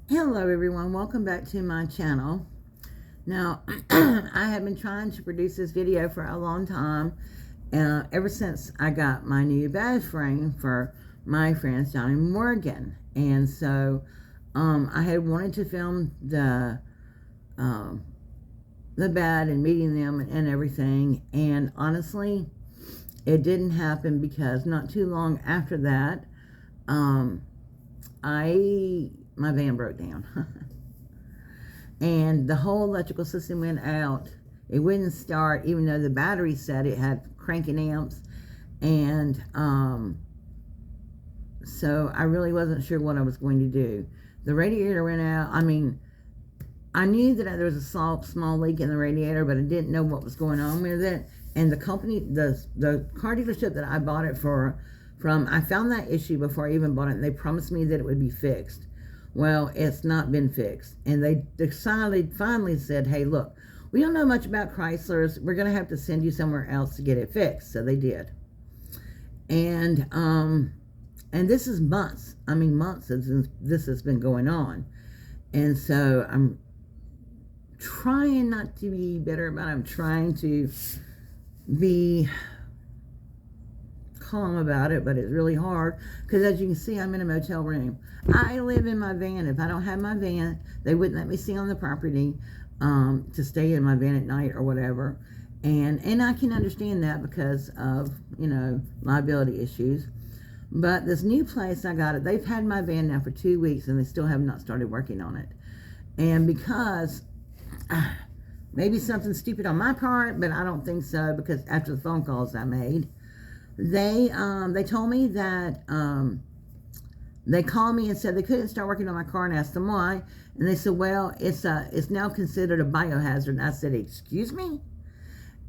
Hello everyone, welcome back to my channel. Now, I have been trying to produce this video for a long time, ever since I got my new badge frame for my friends down in Morgan. And so, I had wanted to film the bad and meeting them and everything. And honestly, it didn't happen because not too long after that, my van broke down. And the whole electrical system went out. It wouldn't start, even though the battery said it had cranking amps. And so I really wasn't sure what I was going to do. The radiator went out. I mean, I knew that there was a small leak in the radiator, but I didn't know what was going on with it. And the company, the car dealership that I bought it from, I found that issue before I even bought it, and they promised me that it would be fixed. Well, it's not been fixed. And they finally said, hey, look, we don't know much about Chryslers. We're going to have to send you somewhere else to get it fixed. So they did. And this is months. I mean, months since this has been going on. And so I'm trying not to be bitter about it. I'm trying to be calm about it, but it's really hard because, as you can see, I'm in a motel room. I live in my van. If I don't have my van, they wouldn't let me stay on the property to stay in my van at night or whatever. And I can understand that because of, liability issues. But this new place I got it, they've had my van now for 2 weeks and they still have not started working on it. And because maybe something stupid on my part, but I don't think so, because after the phone calls I made, they told me that they called me and said they couldn't start working on my car, and asked them why. And they said, well, it's now considered a biohazard. And I said, excuse me?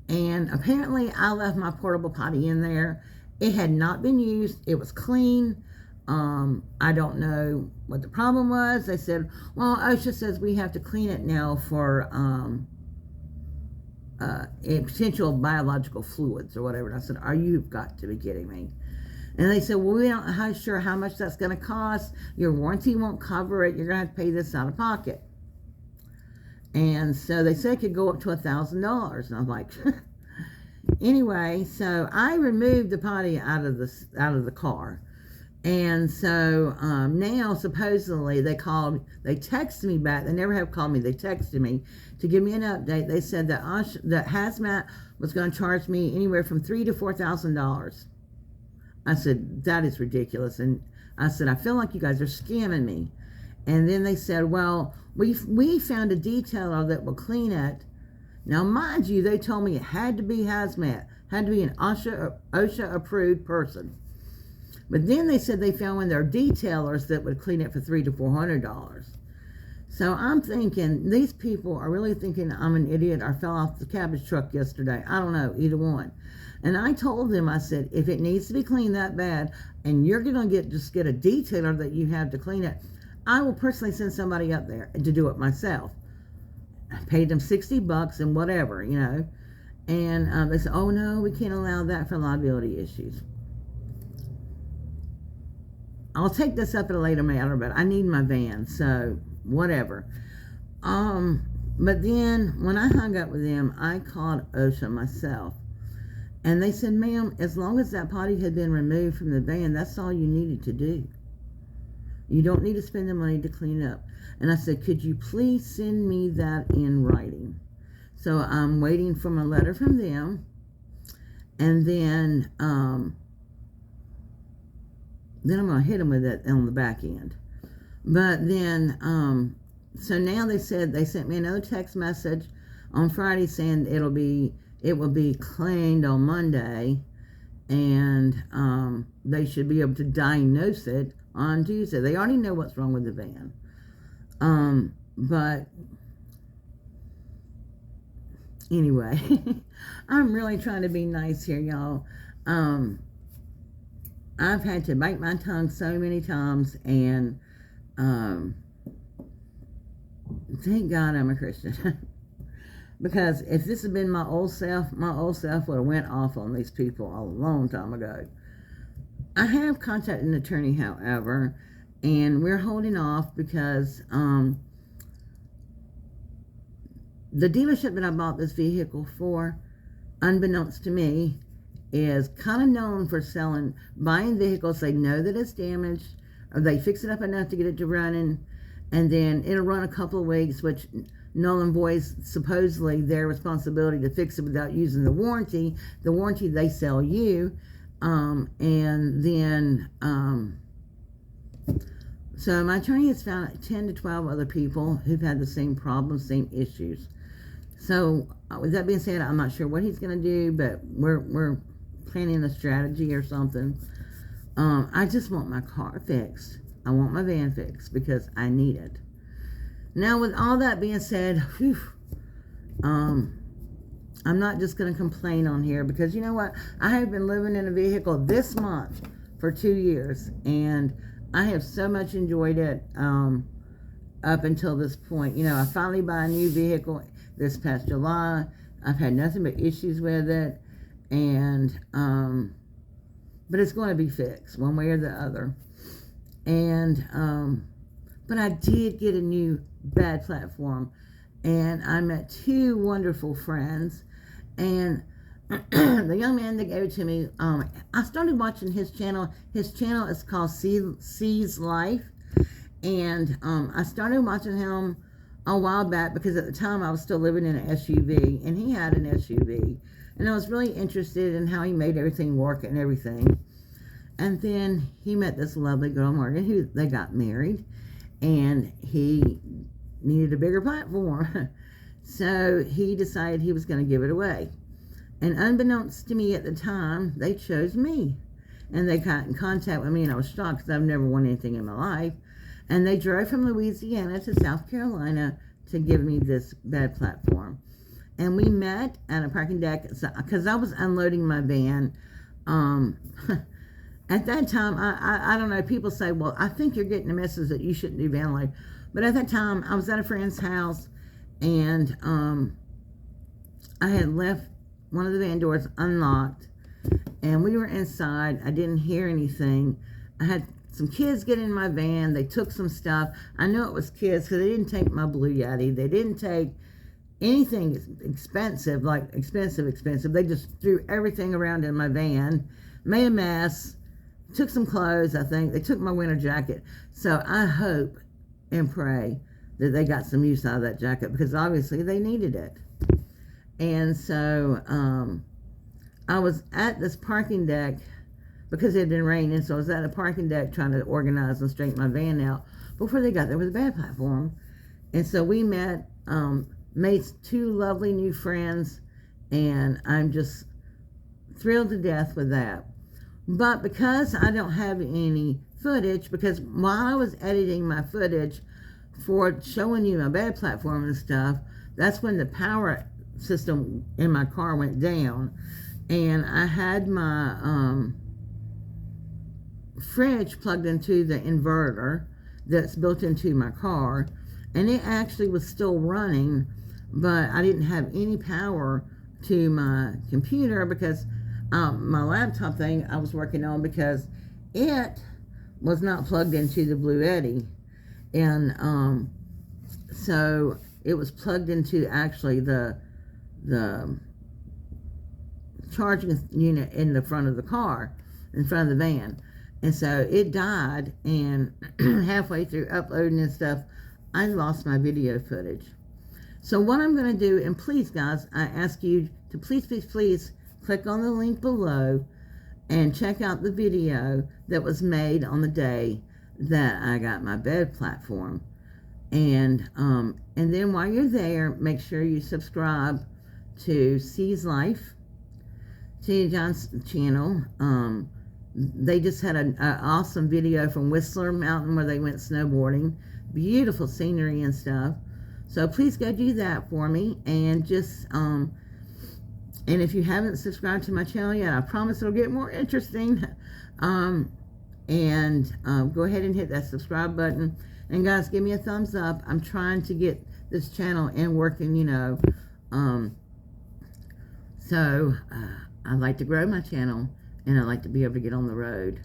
And apparently I left my portable potty in there. It had not been used. It was clean. I don't know what the problem was. They said, well, OSHA says we have to clean it now for potential biological fluids or whatever. And I said, you've got to be kidding me. And they said, well, we aren't sure how much that's going to cost. Your warranty won't cover it. You're going to have to pay this out of pocket. And so they said it could go up to $1,000. And I'm like, anyway, so I removed the potty out of the car. And so now supposedly they texted me back. They never have called me. They texted me to give me an update. They said that Hazmat was going to charge me anywhere from $3,000 to $4,000. I said, that is ridiculous. And I said, I feel like you guys are scamming me. And then they said, well, we found a detailer that will clean it. Now, mind you, they told me it had to be Hazmat, had to be an OSHA approved person. But then they said they found one of their detailers that would clean it for $300 to $400. So I'm thinking, these people are really thinking I'm an idiot or fell off the cabbage truck yesterday. I don't know, either one. And I told them, I said, if it needs to be cleaned that bad, and you're going to just get a detailer that you have to clean it, I will personally send somebody up there to do it myself. I paid them $60 and whatever, And they said, oh no, we can't allow that for liability issues. I'll take this up at a later matter, but I need my van, so whatever. But then when I hung up with them, I called OSHA myself. And they said, ma'am, as long as that potty had been removed from the van, that's all you needed to do. You don't need to spend the money to clean up. And I said, could you please send me that in writing? So I'm waiting for a letter from them. And then I'm going to hit them with it on the back end. But then, so now they sent me another text message on Friday saying it will be cleaned on Monday, and they should be able to diagnose it on Tuesday. They already know what's wrong with the van. But anyway, I'm really trying to be nice here, y'all. I've had to bite my tongue so many times, and thank God I'm a Christian. Because if this had been my old self would have went off on these people a long time ago. I have contacted an attorney, however, And we're holding off because the dealership that I bought this vehicle for, unbeknownst to me, is kind of known for buying vehicles. They know that it's damaged, or they fix it up enough to get it to running, and then it'll run a couple of weeks, which null and voids supposedly their responsibility to fix it without using the warranty. The warranty they sell you, and then so my attorney has found 10 to 12 other people who've had the same problems, same issues. So with that being said, I'm not sure what he's going to do, but we're planning a strategy or something. I just want my car fixed. I want my van fixed because I need it. Now, with all that being said, I'm not just going to complain on here, because you know what? I have been living in a vehicle this month for 2 years, and I have so much enjoyed it up until this point. You know, I finally bought a new vehicle this past July. I've had nothing but issues with it, and but it's going to be fixed one way or the other. And but I did get a new bed platform, and I met 2 wonderful friends, and the young man that gave it to me, I started watching his channel. His channel is called C's Life, and I started watching him a while back because at the time I was still living in an SUV, and he had an SUV, and I was really interested in how he made everything work and everything. And then he met this lovely girl, Morgan, who they got married, and he needed a bigger platform. So he decided he was going to give it away. And unbeknownst to me at the time, they chose me. And they got in contact with me, and I was shocked because I've never won anything in my life. And they drove from Louisiana to South Carolina to give me this bed platform. And we met at a parking deck because I was unloading my van. At that time, I don't know, people say, well, I think you're getting a message that you shouldn't do van load. But at that time, I was at a friend's house, and I had left one of the van doors unlocked, and we were inside. I didn't hear anything. I had some kids get in my van. They took some stuff. I knew it was kids because they didn't take my Blue Yeti. They didn't take anything expensive, like expensive. They just threw everything around in my van, made a mess, took some clothes, I think. They took my winter jacket. So I hope and pray that they got some use out of that jacket, because obviously they needed it. And so I was at this parking deck because it had been raining, so I was at a parking deck trying to organize and straighten my van out before they got there with a bed platform. And so we met, made 2 lovely new friends, and I'm just thrilled to death with that. But because I don't have any footage, because while I was editing my footage for showing you my bed platform and stuff, that's when the power system in my car went down, and I had my fridge plugged into the inverter that's built into my car, and it actually was still running, but I didn't have any power to my computer because my laptop thing I was working on, because it was not plugged into the Blue Yeti, and so it was plugged into actually the charging unit in the front of the car, in front of the van. And so it died, and halfway through uploading and stuff, I lost my video footage. So what I'm going to do, and please guys, I ask you to please click on the link below and check out the video that was made on the day that I got my bed platform. And then while you're there, make sure you subscribe to C's Life, Tina John's channel. They just had an awesome video from Whistler Mountain where they went snowboarding. Beautiful scenery and stuff. So please go do that for me. And just, and if you haven't subscribed to my channel yet, I promise it'll get more interesting. Go ahead and hit that subscribe button. And guys, give me a thumbs up. I'm trying to get this channel and working, you know. I'd like to grow my channel, and I'd like to be able to get on the road.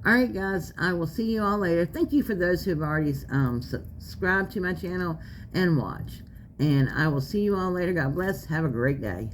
All right, guys, I will see you all later. Thank you for those who have already subscribed to my channel and watch. And I will see you all later. God bless. Have a great day.